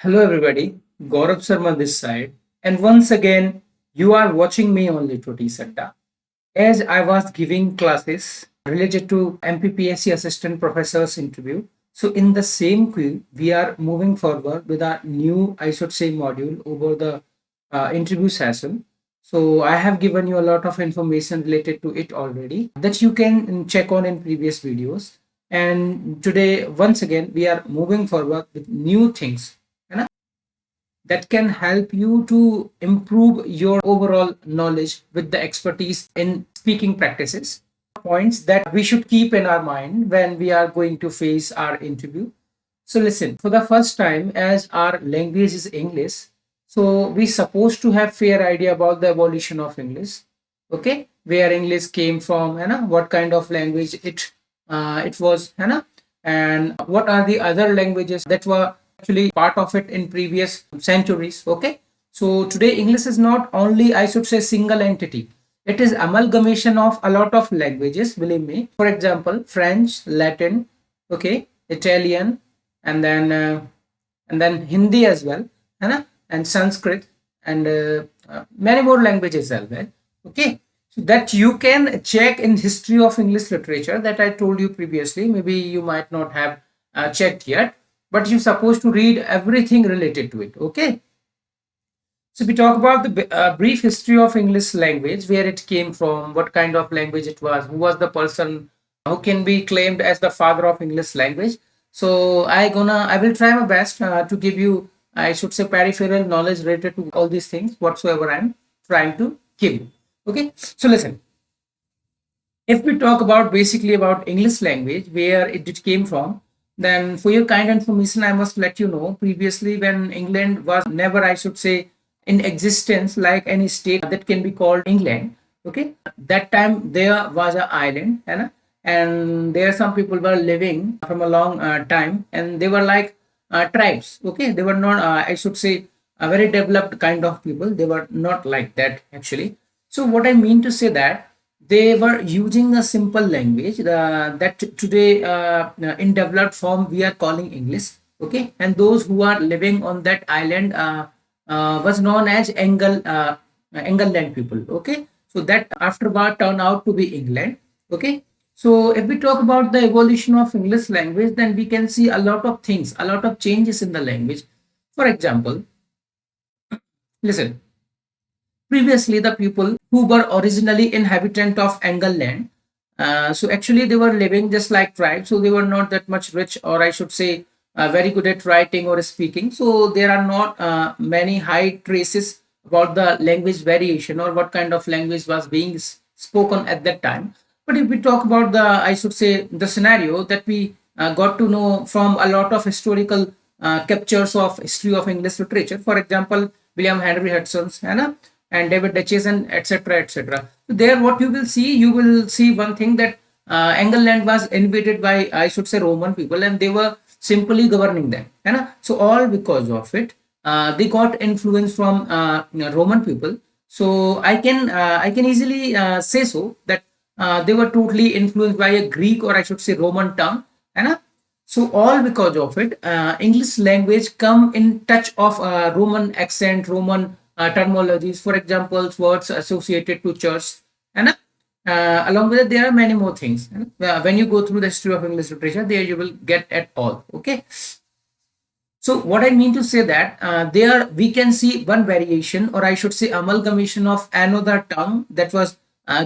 Hello everybody, Gaurav Sharma this side, and once again you are watching me on Literacy Satta. As I was giving classes related to MPPSC Assistant Professor's interview, so in the same queue we are moving forward with a new, I should say, module over the interview session. So I have given you a lot of information related to it already that you can check on in previous videos. And today, once again, we are moving forward with new things that can help you to improve your overall knowledge with the expertise in speaking practices. Points that we should keep in our mind when we are going to face our interview. So listen, for the first time, as our language is English, so we supposed to have fair idea about the evolution of English. Okay, where English came from, what kind of language it was, and what are the other languages that were actually part of it in previous centuries. Okay, so today English is not only, I should say, single entity. It is amalgamation of a lot of languages, believe me. For example, French, Latin, okay, Italian, and then Hindi as well, and Sanskrit, and many more languages as well. Okay, so that you can check in history of English literature that I told you previously. Maybe you might not have checked yet, but you're supposed to read everything related to it. Okay, so we talk about the brief history of English language, where it came from, what kind of language it was, who was the person who can be claimed as the father of English language. So I will try my best to give you, I should say, peripheral knowledge related to all these things whatsoever I'm trying to give you. Okay, so listen. If we talk about basically about English language, where it came from, then for your kind information, I must let you know previously when England was never, I should say, in existence like any state that can be called England. Okay, that time there was an island, and there some people were living from a long time, and they were like tribes. Okay, they were not, I should say, a very developed kind of people. They were not like that actually. So what I mean to say that they were using a simple language that today in developed form we are calling English. Okay, and those who are living on that island was known as England people. Okay, so that afterward turned out to be England. Okay, so if we talk about the evolution of English language, then we can see a lot of things, a lot of changes in the language. For example, listen. Previously, the people who were originally inhabitant of England, so actually they were living just like tribes. So they were not that much rich, or I should say, very good at writing or speaking. So there are not many high traces about the language variation or what kind of language was being spoken at that time. But if we talk about the, I should say, the scenario that we got to know from a lot of historical captures of history of English literature. For example, William Henry Hudson's, and David Duchess, and etc. etc. So there, what you will see one thing that England was invaded by, I should say, Roman people, and they were simply governing them. So all because of it, they got influence from Roman people. So I can easily say so that they were totally influenced by a Greek, or I should say Roman tongue. So all because of it, English language come in touch of Roman accent, Roman terminologies, for example, words associated to church, and along with it, there are many more things. When you go through the history of English literature, there you will get at all. Okay. So what I mean to say that there we can see one variation, or I should say amalgamation of another tongue that was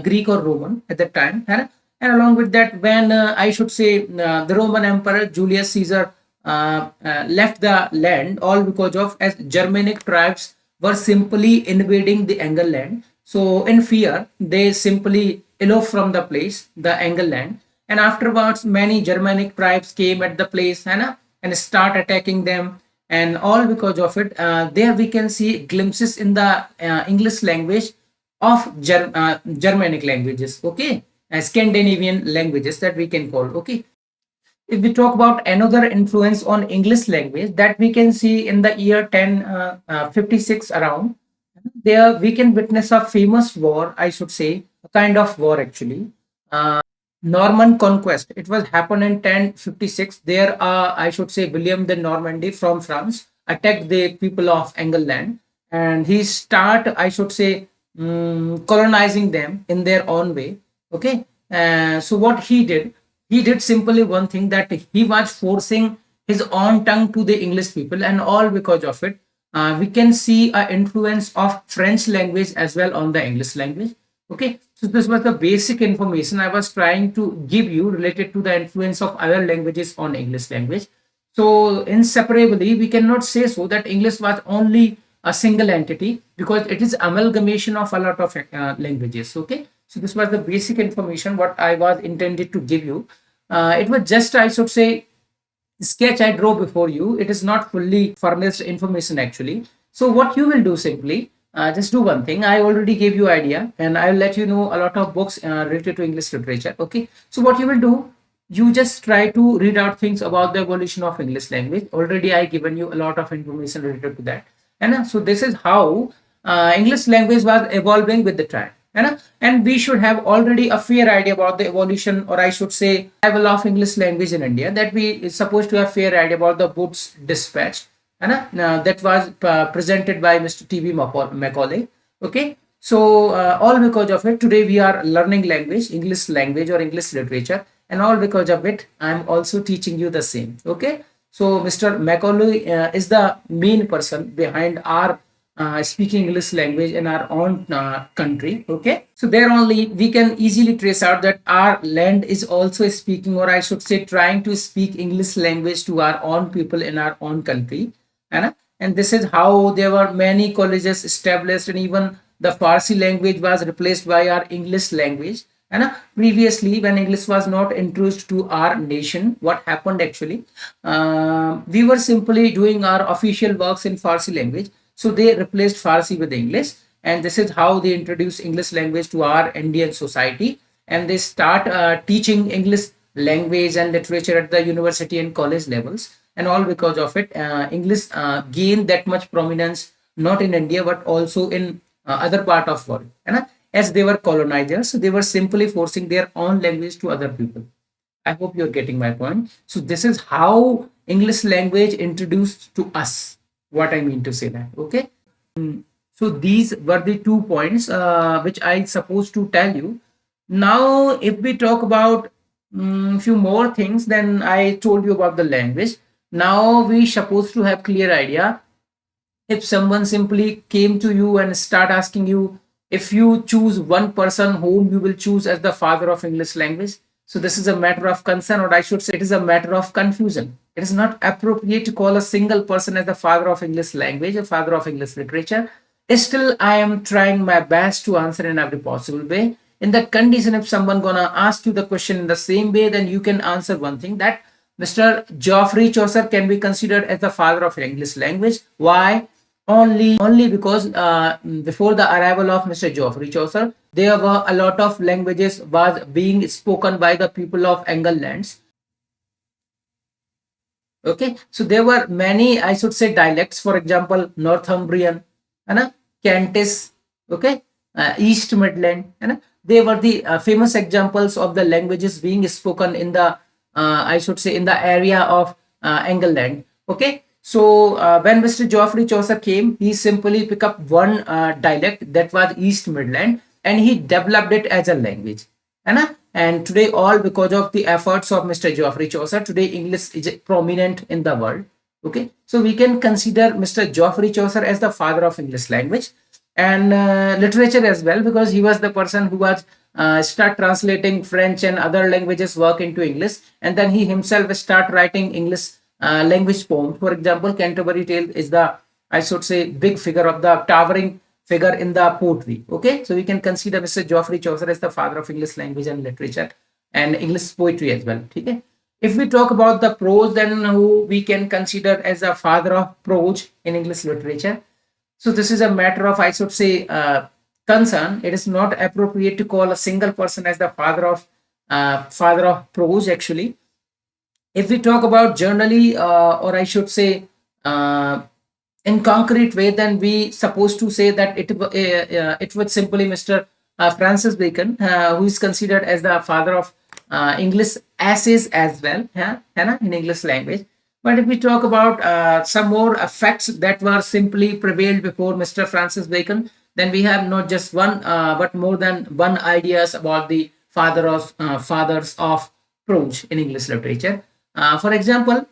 Greek or Roman at that time. And along with that, when I should say the Roman Emperor Julius Caesar left the land, all because of as Germanic tribes were simply invading the England. So in fear, they simply eloped from the place, the England. And afterwards, many Germanic tribes came at the place, and start attacking them. And all because of it, there we can see glimpses in the English language of Germanic languages. Okay, Scandinavian languages that we can call. Okay, if we talk about another influence on English language that we can see in the year 1056 around, there we can witness a famous war, I should say, a kind of war actually. Norman conquest. It was happened in 1056. There, I should say, William the Normandy from France, attacked the people of England, and he start, I should say, colonizing them in their own way. Okay, so what he did simply one thing, that he was forcing his own tongue to the English people, and all because of it, we can see a influence of French language as well on the English language. Okay, so this was the basic information I was trying to give you related to the influence of other languages on English language. So inseparably, we cannot say so that English was only a single entity, because it is amalgamation of a lot of languages. Okay, so this was the basic information what I was intended to give you. It was just, I should say, sketch I draw before you. It is not fully furnished information actually. So what you will do simply, just do one thing. I already gave you idea, and I'll let you know a lot of books related to English literature. Okay, so what you will do, you just try to read out things about the evolution of English language. Already I given you a lot of information related to that, and so this is how English language was evolving with the time. And we should have already a fair idea about the evolution, or I should say level of English language in India, that we is supposed to have fair idea about the Boots Dispatch, that was presented by Mr. T.B. Macaulay. Okay, so all because of it, today we are learning language, English language or English literature, and all because of it, I'm also teaching you the same. Okay, so Mr. Macaulay is the main person behind our speaking English language in our own country. Okay, so there only we can easily trace out that our land is also speaking, or I should say trying to speak English language to our own people in our own country. And this is how there were many colleges established, and even the Farsi language was replaced by our English language. Previously, when English was not introduced to our nation, what happened actually, we were simply doing our official works in Farsi language. So they replaced Farsi with English, and this is how they introduced English language to our Indian society, and they start teaching English language and literature at the university and college levels, and all because of it, English gained that much prominence, not in India but also in other part of world. As they were colonizers, so they were simply forcing their own language to other people. I hope you're getting my point. So this is how English language introduced to us. What I mean to say that. Okay. So these were the 2 points which I supposed to tell you. Now, if we talk about few more things, then I told you about the language. Now we supposed to have clear idea. If someone simply came to you and start asking you, if you choose one person whom you will choose as the father of English language, so this is a matter of concern, or I should say it is a matter of confusion. It is not appropriate to call a single person as the father of English language or father of English literature. Still, I am trying my best to answer in every possible way. In that condition, if someone gonna ask you the question in the same way, then you can answer one thing, that Mr. Geoffrey Chaucer can be considered as the father of English language. Why? Only because before the arrival of Mr. Geoffrey Chaucer, there were a lot of languages was being spoken by the people of England. Okay, so there were many, I should say, dialects. For example, Northumbrian, Kentish, okay, East Midland, they were the famous examples of the languages being spoken in the, I should say, in the area of England. Okay, so when Mr. Geoffrey Chaucer came, he simply picked up one dialect, that was East Midland, and he developed it as a language. And today, all because of the efforts of Mr. Geoffrey Chaucer, today English is prominent in the world. Okay, so we can consider Mr. Geoffrey Chaucer as the father of English language and literature as well, because he was the person who was start translating French and other languages work into English, and then he himself start writing English language poems. For example, Canterbury Tale is the, I should say, big figure of the towering figure in the poetry. Okay, so we can consider Mr. Geoffrey Chaucer as the father of English language and literature and English poetry as well. Okay, if we talk about the prose, then who we can consider as the father of prose in English literature. So this is a matter of, I should say, concern. It is not appropriate to call a single person as the father of prose actually. If we talk about generally, or I should say, in concrete way, then we supposed to say that it was simply Mr. Francis Bacon, who is considered as the father of English essays as well, in English language. But if we talk about some more facts that were simply prevailed before Mr. Francis Bacon, then we have not just one, but more than one ideas about the fathers of prose in English literature. For example,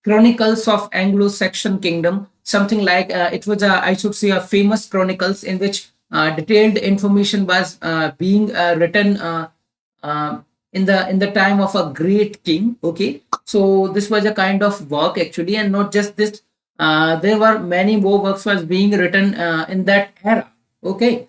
Chronicles of Anglo-Saxon Kingdom, something like it was a, I should say, a famous chronicles in which detailed information was being written in the time of a great king. Okay, so this was a kind of work actually, and not just this. There were many more works was being written in that era. Okay,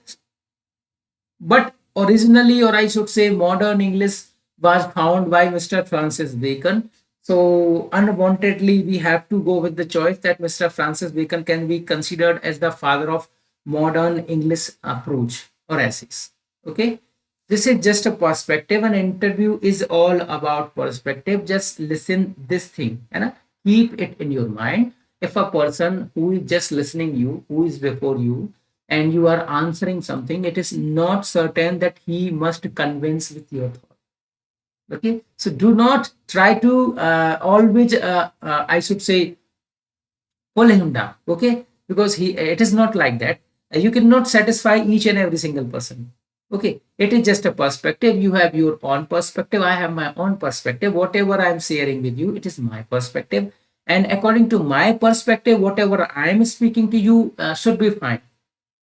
but originally, or I should say, modern English was found by Mr. Francis Bacon. So, unwantedly, we have to go with the choice that Mr. Francis Bacon can be considered as the father of modern English approach or essays. Okay, this is just a perspective. An interview is all about perspective. Just listen this thing and keep it in your mind. If a person who is just listening you, who is before you, and you are answering something, it is not certain that he must convince with your thought. Okay, so do not try to always, I should say, pull him down. Okay, because it is not like that. You cannot satisfy each and every single person. Okay, it is just a perspective. You have your own perspective. I have my own perspective. Whatever I am sharing with you, it is my perspective. And according to my perspective, whatever I am speaking to you should be fine.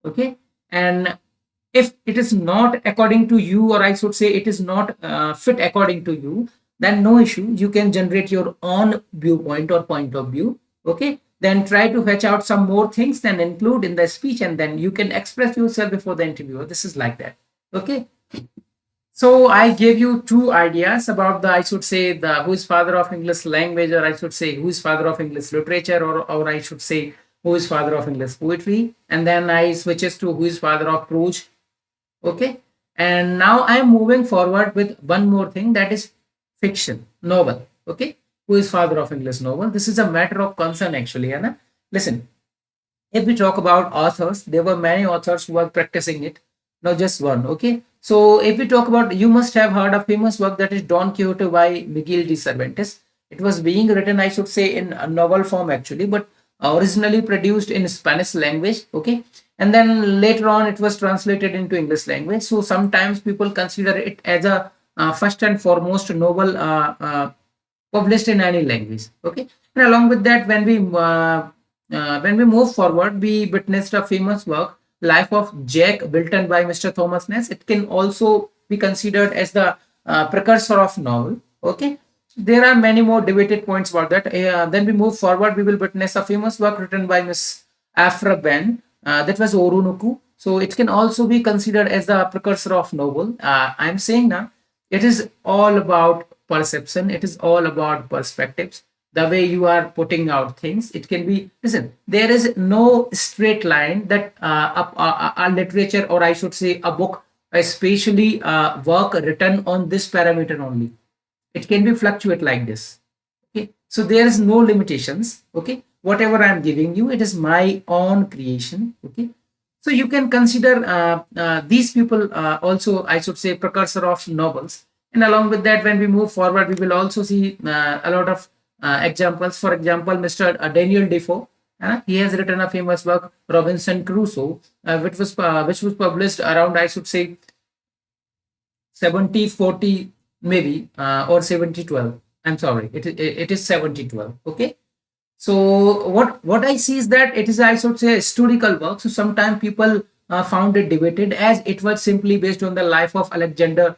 Okay, and if it is not according to you, or I should say it is not fit according to you, then no issue, you can generate your own viewpoint or point of view. Okay, then try to fetch out some more things, then include in the speech, and then you can express yourself before the interviewer. This is like that. Okay, so I gave you two ideas about the, I should say, the who is father of English language, or I should say who is father of English literature, or I should say who is father of English poetry, and then I switches to who is father of prose. Okay, and now I'm moving forward with one more thing, that is fiction novel. Okay, who is father of English novel? This is a matter of concern actually, Anna. Listen, if we talk about authors, there were many authors who were practicing it, not just one. Okay, so if we talk about, you must have heard a famous work that is Don Quixote by Miguel de Cervantes. It was being written, I should say, in a novel form actually, but originally produced in Spanish language. Okay, and then later on it was translated into English language. So sometimes people consider it as a first and foremost novel published in any language. Okay, and along with that, when we move forward, we witnessed a famous work, Life of Jack, written by Mr. Thomas Ness. It can also be considered as the precursor of novel. Okay, there are many more debated points about that. Then we move forward, we will witness a famous work written by Miss Afra Ben, that was Orunuku. So it can also be considered as the precursor of novel. I'm saying now, it is all about perception. It is all about perspectives. The way you are putting out things, it can be. Listen, there is no straight line that a literature, or I should say, a book, especially work written on this parameter only. It can be fluctuate like this. Okay, so there is no limitations. Okay, whatever I am giving you, it is my own creation. Okay, so you can consider these people also, I should say, precursor of novels. And along with that, when we move forward, we will also see a lot of examples. For example, Mr. Daniel Defoe, he has written a famous work, Robinson Crusoe, which was published around, I should say, 7040 maybe, or 7012. I'm sorry, it is 7012. Okay, so what I see is that it is, I should say, historical work. So sometimes people found it debated, as it was simply based on the life of Alexander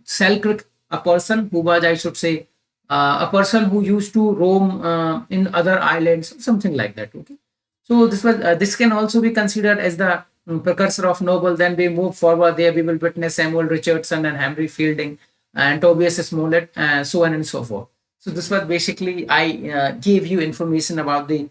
Selkirk, a person who was, I should say, a person who used to roam in other islands, something like that. Okay, so this can also be considered as the precursor of novel. Then we move forward, there we will witness Samuel Richardson and Henry Fielding and Tobias Smollett, so on and so forth. So this was basically, I gave you information about the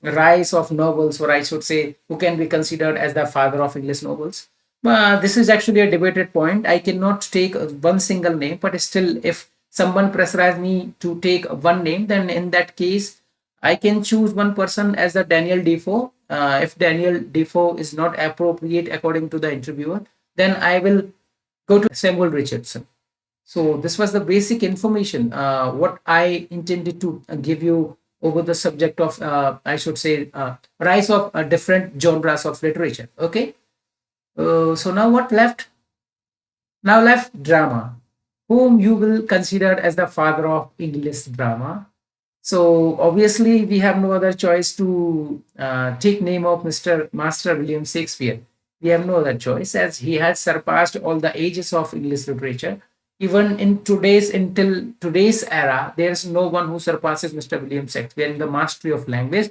rise of novels, or I should say, who can be considered as the father of English novels. This is actually a debated point. I cannot take one single name, but still, if someone pressurized me to take one name, then in that case, I can choose one person as the Daniel Defoe. If Daniel Defoe is not appropriate according to the interviewer, then I will go to Samuel Richardson. So this was the basic information what I intended to give you over the subject of I should say rise of different genres of literature. Okay. So now what left? Now left drama, whom you will consider as the father of English drama. So obviously we have no other choice to take name of Mr. Master William Shakespeare. We have no other choice as he has surpassed all the ages of English literature. Even in today's until today's era, there is no one who surpasses Mr. William Shakespeare in the mastery of language.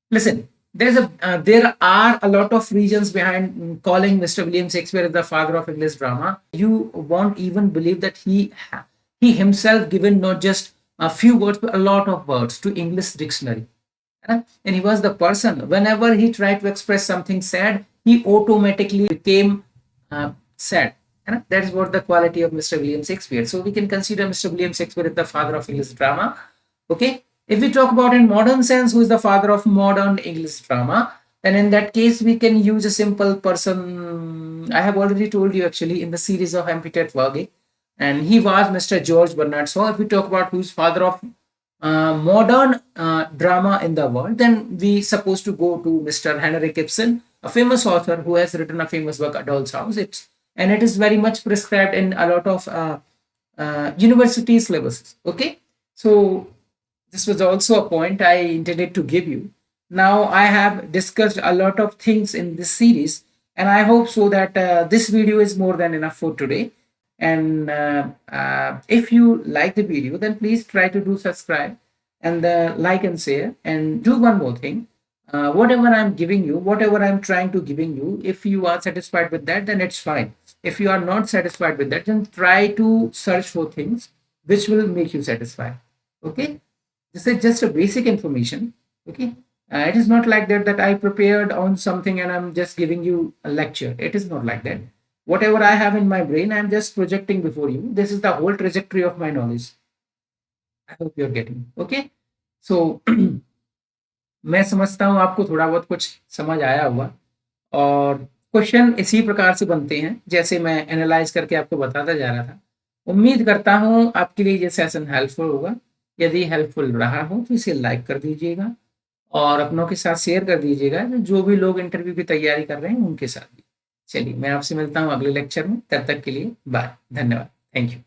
Listen, there are a lot of reasons behind calling Mr. William Shakespeare as the father of English drama. You won't even believe that he himself given not just a few words but a lot of words to English dictionary. And he was the person whenever he tried to express something sad, he automatically became sad. And that is what the quality of Mr. William Shakespeare. So we can consider Mr. William Shakespeare as the father of English drama. Okay. If we talk about in modern sense, who is the father of modern English drama, then in that case, we can use a simple person. I have already told you actually in the series of MPPSC, and he was Mr. George Bernard Shaw. If we talk about who's father of modern drama in the world, then we supposed to go to Mr. Henry Gibson, a famous author who has written a famous book, A Doll's House. And it is very much prescribed in a lot of university syllabuses. Okay, so this was also a point I intended to give you. Now I have discussed a lot of things in this series, and I hope so that this video is more than enough for today. And if you like the video, then please try to do subscribe and like and share. And do one more thing. Whatever I'm giving you, whatever I'm trying to giving you, if you are satisfied with that, then it's fine. If you are not satisfied with that, then try to search for things which will make you satisfied. Okay. This is just a basic information. Okay. It is not like that I prepared on something and I'm just giving you a lecture. It is not like that. Whatever I have in my brain, I'm just projecting before you. This is the whole trajectory of my knowledge. I hope you're getting. Okay. So मैं समझता हूँ आपको थोड़ा बहुत कुछ समझ आया होगा और क्वेश्चन इसी प्रकार से बनते हैं जैसे मैं एनालाइज करके आपको बताता जा रहा था। उम्मीद करता हूँ आपके लिए ये सेशन हेल्पफुल होगा। यदि हेल्पफुल रहा हो तो इसे लाइक कर दीजिएगा और अपनों के साथ शेयर कर दीजिएगा जो भी लोग इंटरव्यू की तैयारी कर रहे हैं उनके साथ भी। चलिए मैं आपसे मिलता हूँ अगले लेक्चर में, तब तक के लिए बाय, धन्यवाद, थैंक यू।